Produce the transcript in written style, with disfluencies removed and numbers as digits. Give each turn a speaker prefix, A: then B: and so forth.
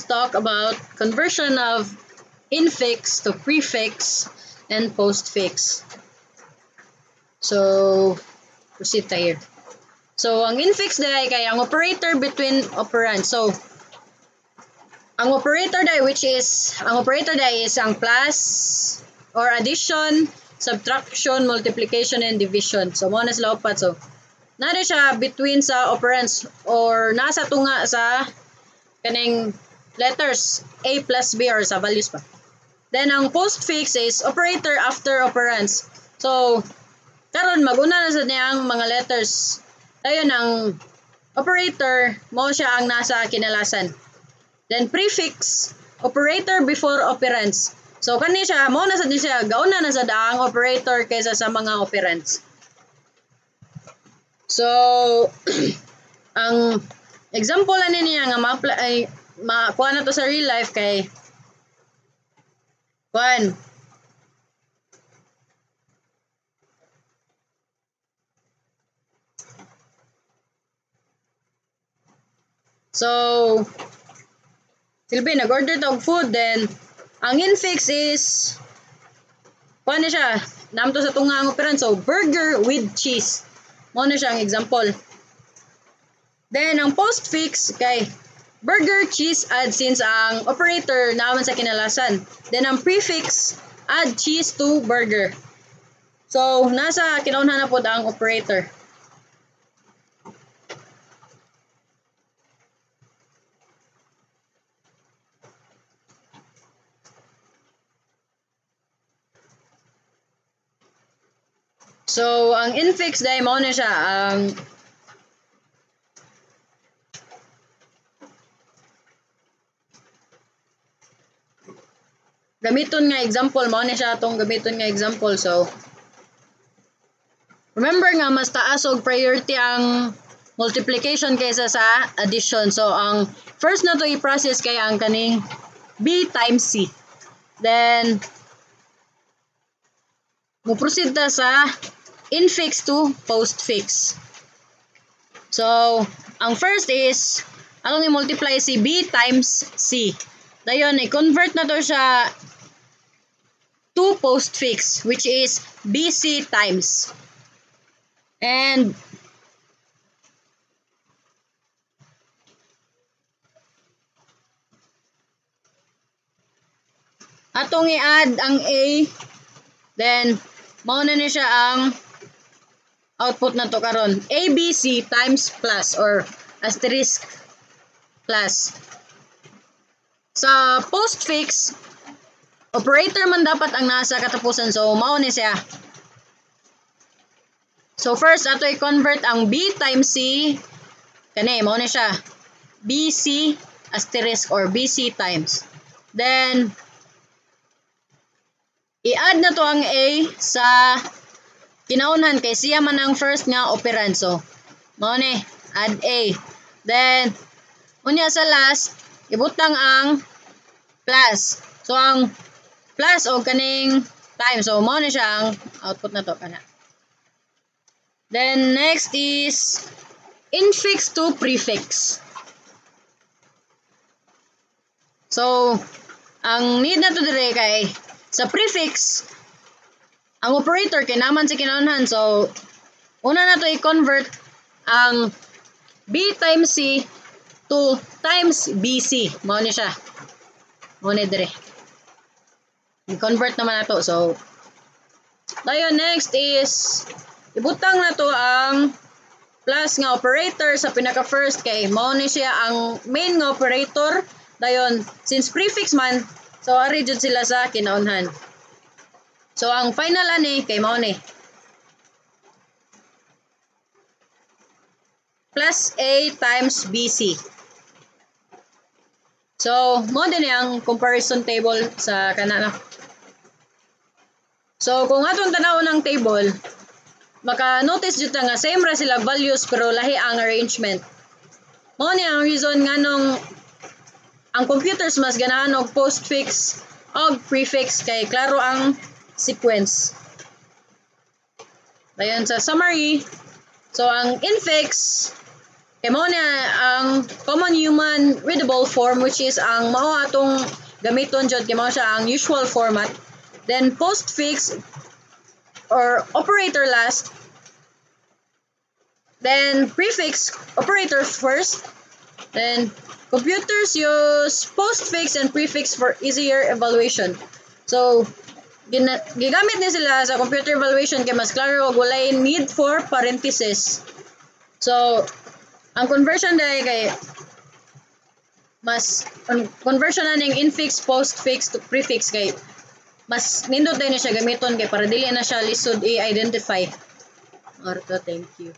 A: talk about conversion of infix to prefix and postfix. So, proceed tayo. So, ang infix dahil kay ang operator between operands. So, ang operator dahil is ang plus or addition, subtraction, multiplication, and division. So, mo na sila upat. So, nari siya between sa operands or nasa tunga sa kaning letters A plus B or sa values pa. Then, ang postfix is operator after operands. So, karon maguna na sa niyang mga letters. Ayun, ang operator, mo siya ang nasa kinalasan. Then, prefix, operator before operands. So, kani siya, mo na sa siya, gauna na sa daang operator kaysa sa mga operands. So, ang example ani niya nga makuha na to sa real life kay kuan. So, silbi nag-order tog food, then ang infix is kuan na siya, namto sa tunga ang operand, so burger with cheese. Mo na siya ang example. Then, ang postfix kay burger, cheese, add since ang operator naman sa kinalasan. Then, ang prefix, add cheese to burger. So, nasa kinaunhan na po ang operator. So, ang infix dahil mo na siya, gamiton nga example, mo na siya itong gamiton nga example. So, remember nga, mas taas og priority ang multiplication kaysa sa addition. So, ang first na to i-process kay ang kaning B times C. Then, mo-proceed na sa infix to postfix. So, ang first is, anong i-multiply si B times C. Dayon, i-convert na to siya to postfix, which is BC times. And, atong i-add ang A, then, mauna na siya ang output na to karon. ABC times plus or asterisk plus. Sa postfix, operator man dapat ang nasa katapusan. So, mauna siya. So, first, ato i-convert ang B times C. Kani, mauna siya. BC asterisk or BC times. Then, i-add na to ang A sa kinaunhan kay siya man ang first nga operand. So, mauna, add A. Then, unya sa last, ibutang ang plus. So, ang plus o kaning time. So, mauna siya ang output na to. Kana. Then, next is infix to prefix. So, ang need na to dire kay sa prefix, ang operator kay naman sa kinaunhan. So, una na to i-convert ang B times C to times BC. Mao ni siya. Mao ni dire. I-convert naman na to. So, tayo next is ibutang na to ang plus nga operator sa pinaka first kay mao ni siya ang main nga operator. Dayon, since prefix man, so ari jud sila sa kinaunhan. So, ang final ani kay mao ni plus A times BC. So, mo din ang comparison table sa kanana. So, kung atong tanawon ang table, maka-notice jud nga same ra sila values pero lahi ang arrangement. Mo ni ang reason nga nung ang computers mas ganahan og postfix og prefix kay klaro ang sequence. Dayon sa summary, so ang infix Kay mao na ang common human readable form, which is ang mao atong gamiton jud kay mao siya ang usual format. Then postfix or operator last. Then prefix operator first. Then computers use postfix and prefix for easier evaluation. So gigamit ni sila sa computer evaluation kay mas klaro ug walay need for parenthesis. So ang conversion dai kay mas conversion na ning infix postfix to prefix kay mas nindot din siya gamiton kay para dili na siya lisod i-identify. Orto, thank you.